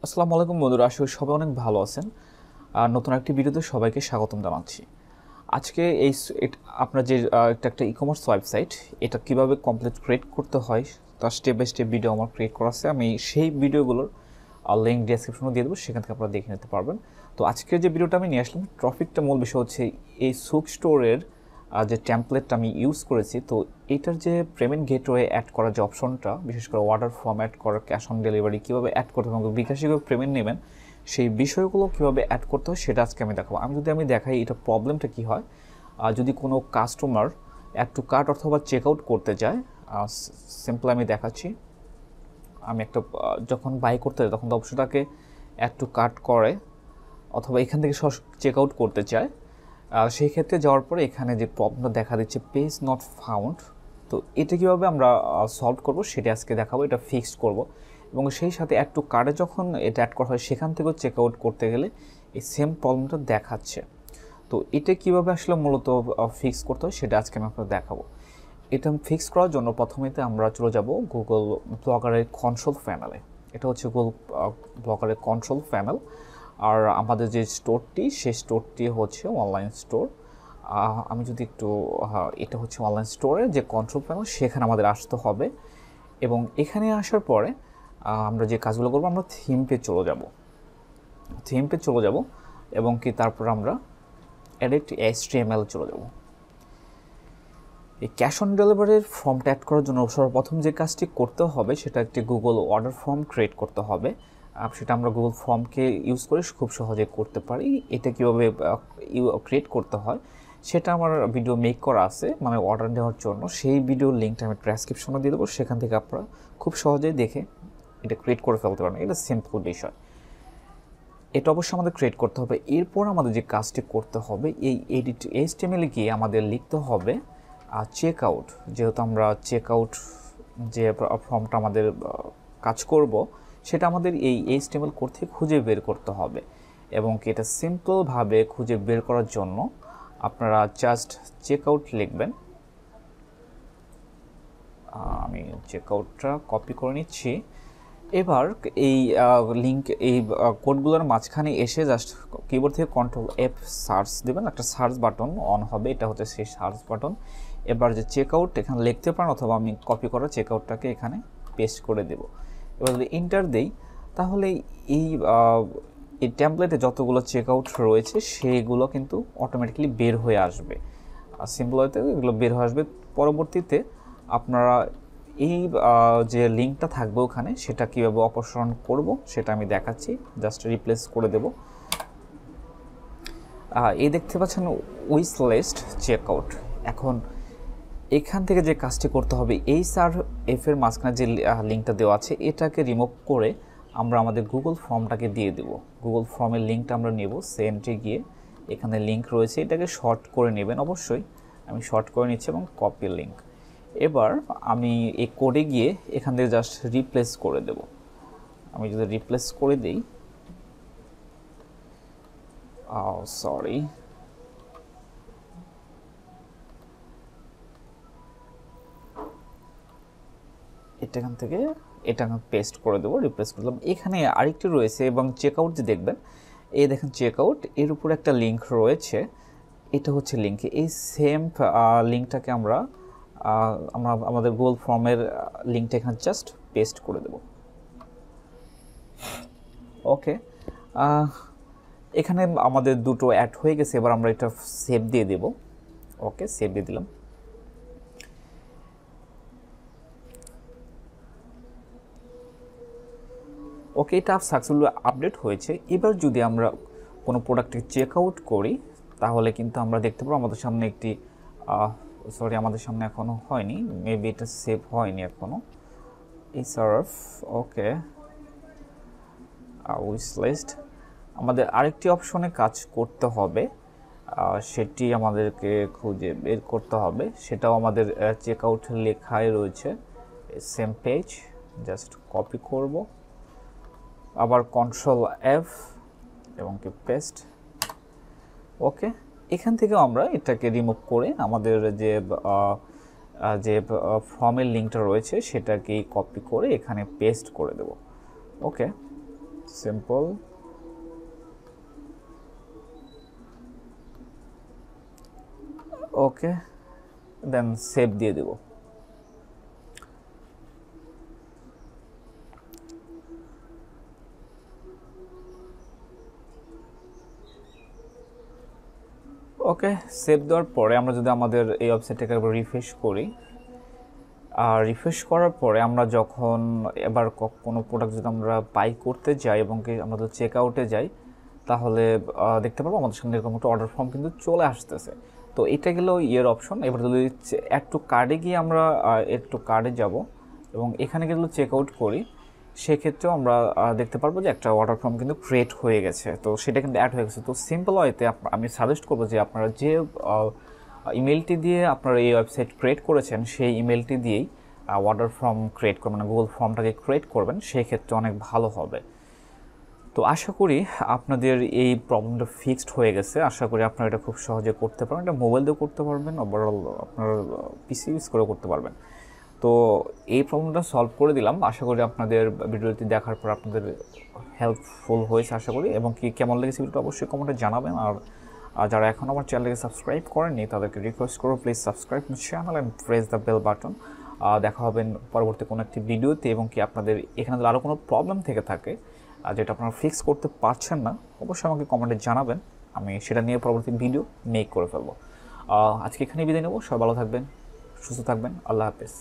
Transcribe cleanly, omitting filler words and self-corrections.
আসসালামু আলাইকুম বন্ধুরা, আশা করি সবাই অনেক ভালো আছেন। আর নতুন একটি ভিডিওতে সবাইকে স্বাগতম জানাচ্ছি। আজকে আপনার যে একটা ই কমার্স ওয়েবসাইট, এটা কিভাবে কমপ্লিট ক্রিয়েট করতে হয় তার স্টেপ বাই স্টেপ ভিডিও আমার ক্রিয়েট করা আছে। আমি সেই ভিডিওগুলোর লিঙ্ক ডেসক্রিপশনে দিয়ে দেবো, সেখান থেকে আপনারা দেখে নিতে পারবেন। তো আজকের যে ভিডিওটা আমি নিয়ে আসলাম, টপিকটা মূল বিষয় হচ্ছে এই সুক স্টোরের যে টেমপ্লেটটা আমি ইউজ করেছি। তো এটার যে পেমেন্ট গেটওয়ে অ্যাড করার যে অপশনটা, বিশেষ করে অর্ডার ফর্ম অ্যাড করা, ক্যাশ অন ডেলিভারি কীভাবে অ্যাড করতে হবে, বিকাশে কীভাবে পেমেন্ট নেবেন, সেই বিষয়গুলো কীভাবে অ্যাড করতে হয় সেটা আজকে আমি দেখাবো। আমি দেখাই এটা প্রবলেমটা কী হয়। যদি কোনো কাস্টমার অ্যাড টু কার্ট অথবা চেক আউট করতে যায়, সিম্পল আমি দেখাচ্ছি। আমি একটা যখন বাই করতে যাই তখন তো অবশ্যই তাকে অ্যাড টু কার্ট করে অথবা এখান থেকে চেক আউট করতে চায়। সেই ক্ষেত্রে যাওয়ার পরে এখানে যে প্রবলেমটা দেখা দিচ্ছে পেজ নট ফাউন্ড, তো এটা কীভাবে আমরা সলভ করব সেটা আজকে দেখাবো। এটা ফিক্সড করব এবং সেই সাথে অ্যাড টু কার্ডে যখন এটা অ্যাড করা হয় সেখান থেকেও চেক আউট করতে গেলে এই সেম প্রবলেমটা দেখাচ্ছে। তো এটা কীভাবে আসলে মূলত ফিক্স করতে হয় সেটা আজকে আমি আপনাকে দেখাবো। এটা ফিক্স করার জন্য প্রথমেতে আমরা চলে যাব গুগল ব্লগারের কন্ট্রোল প্যানেলে। এটা হচ্ছে গুগল ব্লগারের কন্ট্রোল প্যানেল। আর আমাদের যে স্টোরটি, সেই স্টোরটি হচ্ছে অনলাইন স্টোর। আমি যদি একটু এটা হচ্ছে অনলাইন স্টোরের যে কন্ট্রোল প্যানেল, সেখানে আমাদের আসতে হবে। এবং এখানে আসার পরে আমরা যে কাজগুলো করবো, আমরা থিম পেজ চলে যাব এবং কি তারপর আমরা এডিট HTML চলে যাব। এই ক্যাশ অন ডেলিভারির ফর্মটা অ্যাড করার জন্য সর্বপ্রথম যে কাজটি করতে হবে সেটা একটি গুগল অর্ডার ফর্ম ক্রিয়েট করতে হবে। সেটা আমরা গুগল ফর্মকে ইউজ করে খুব সহজে করতে পারি। এটা কীভাবে ক্রিয়েট করতে হয় সেটা আমার ভিডিও মেক করা আছে, মানে অর্ডার দেওয়ার জন্য। সেই ভিডিওর লিঙ্কটা আমি ট্রান্সক্রিপশনে দিয়ে দেবো, সেখান থেকে আপনারা খুব সহজেই দেখে এটা ক্রিয়েট করে ফেলতে পারেন। এটা সিম্পল বিষয়। এটা অবশ্যই আমাদের ক্রিয়েট করতে হবে। এরপর আমাদের যে কাজটি করতে হবে, এই এডিট HTML গিয়ে আমাদের লিখতে হবে চেক আউট। যেহেতু আমরা চেক আউট যে ফর্মটা আমাদের কাজ করব, সেটা আমাদের এই HTML কোড থেকে খুঁজে বের করতে হবে। এবং এটা সিম্পলভাবে খুঁজে বের করার জন্য আপনারা জাস্ট চেক আউট লিখবেন। আমি চেক আউটটা কপি করে নিচ্ছি। এবার এই লিঙ্ক, এই কোডগুলোর মাঝখানে এসে জাস্ট কিবোর্ড থেকে Ctrl+F সার্চ দেবেন, একটা সার্চ বাটন অন হবে। এটা হচ্ছে সেই সার্চ বাটন। এবার যে চেক আউট এখানে লিখতে পারেন, অথবা আমি কপি করা চেক আউটটাকে এখানে পেস্ট করে দেব। এবার যদি এন্টার দেই, তাহলে এই এই টেমপ্লেটে যতগুলো চেক আউট রয়েছে সেগুলো কিন্তু অটোমেটিক্যালি বের হয়ে আসবে। সিম্পল হয়তো এগুলো বের হয়ে আসবে। পরবর্তীতে আপনারা এই যে লিঙ্কটা থাকবে ওখানে, সেটা কীভাবে অপসারণ করব সেটা আমি দেখাচ্ছি। জাস্ট রিপ্লেস করে দেব। এই দেখতে পাচ্ছেন উইশ লিস্ট চেক আউট। এখন এখান থেকে যে কাজটি করতে হবে, এই এর মাঝখানে যে লিঙ্কটা দেওয়া আছে এটাকে রিমুভ করে আমরা আমাদের গুগল ফর্মটাকে দিয়ে দেব। গুগল ফর্মের লিঙ্কটা আমরা নেব, সেন্টে গিয়ে এখানে লিঙ্ক রয়েছে, এটাকে শর্ট করে নেবেন অবশ্যই। আমি শর্ট করে নিচ্ছি এবং কপি লিঙ্ক। এবার আমি এই কোডে গিয়ে এখান থেকে জাস্ট রিপ্লেস করে দেব। আমি যদি রিপ্লেস করে দিই, সরি, এখান থেকে এটা পেস্ট করে দেবো, রিপ্লেস করলাম। এখানে আরেকটি রয়েছে এবং চেক আউট যে দেখবেন, এই দেখেন চেক আউট, এর উপর একটা লিঙ্ক রয়েছে। এটা হচ্ছে লিঙ্ক। এই সেম লিঙ্কটাকে আমরা আমাদের গুগল ফর্মের লিঙ্কটা এখানে জাস্ট পেস্ট করে দেব। ওকে, এখানে আমাদের দুটো অ্যাড হয়ে গেছে। এবার আমরা এটা সেভ দিয়ে দেব। ওকে, সেভ দিয়ে দিলাম। ওকে, এটা সাকসেসফুলি আপডেট হয়েছে। এবার যদি আমরা কোনো প্রোডাক্টকে চেক আউট করি, তাহলে কিন্তু আমরা দেখতে পাবো আমাদের সামনে একটি আমাদের সামনে এখনও হয়নি, মেবি এটা সেভ হয়নি এখনও। এই সার্ভ, ওকে, উইশ লিস্ট। আমাদের আরেকটি অপশনে কাজ করতে হবে, সেটি আমাদেরকে খুঁজে বের করতে হবে। সেটাও আমাদের চেক আউট লেখায় রয়েছে, সেম পেজ। জাস্ট কপি করব, আবার Ctrl+F এবং কি পেস্ট। ওকে, এখান থেকে আমরা এটাকে রিমুভ করে আমাদের যে ফর্মের লিঙ্কটা রয়েছে সেটাকে কপি করে এখানে পেস্ট করে দেব। ওকে, সিম্পল। ওকে, দেন সেভ দিয়ে দেব। ওকে, সেভ দেওয়ার পরে আমরা যদি আমাদের এই ওয়েবসাইটটাকে একবার রিফ্রেশ করি, আর রিফ্রেশ করার পরে আমরা যখন এবার কোনো প্রোডাক্ট যদি আমরা বাই করতে যাই এবং কি আমরা যদি চেক আউটে যাই, তাহলে দেখতে পারবো আমাদের সঙ্গে এরকম একটা অর্ডার ফর্ম কিন্তু চলে আসতেছে। তো এটা গেলো ইয়ের অপশন। এবার যদি অ্যাড টু কার্ডে গিয়ে আমরা অ্যাড টু কার্ডে যাব এবং এখানে গেলে চেক আউট করি, সেক্ষেত্রেও আমরা দেখতে পারবো যে একটা অর্ডার ফর্ম কিন্তু ক্রিয়েট হয়ে গেছে। তো সেটা কিন্তু অ্যাড হয়ে গেছে। তো সিম্পল ওয়েতে আমি সাজেস্ট করবো যে আপনারা যে ইমেলটি দিয়ে আপনারা এই ওয়েবসাইট ক্রিয়েট করেছেন সেই ইমেলটি দিয়েই অর্ডার ফর্ম ক্রিয়েট করবেন, মানে গুগল ফর্মটাকে ক্রিয়েট করবেন, সেই ক্ষেত্রে অনেক ভালো হবে। তো আশা করি আপনাদের এই প্রবলেমটা ফিক্সড হয়ে গেছে। আশা করি আপনারা এটা খুব সহজে করতে পারবেন। এটা মোবাইল দিয়েও করতে পারবেন, ওভারঅল আপনার পিসি ইউজ করেও করতে পারবেন। তো এই প্রবলেমটা সলভ করে দিলাম। আশা করি আপনাদের ভিডিওটি দেখার পর আপনাদের হেল্পফুল হয়েছে আশা করি, এবং কি কেমন লেগেছে ভিডিওটা অবশ্যই কমেন্টে জানাবেন। আর যারা এখন আমার চ্যানেলকে সাবস্ক্রাইব করেননি তাদেরকে রিকোয়েস্ট করবো please subscribe my channel and press the bell button. দেখা হবে পরবর্তী কোনো একটি ভিডিওতে, এবং কি আপনাদের এখানে যদি আরও কোনো প্রবলেম থেকে থাকে যেটা আপনারা ফিক্স করতে পারছেন না, অবশ্যই আমাকে কমেন্টে জানাবেন, আমি সেটা নিয়ে পরবর্তী ভিডিও মেক করে ফেলবো। আজকে এখানেই বিদায় নেব। সবাই ভালো থাকবেন, সুস্থ থাকবেন, আল্লাহ হাফেজ।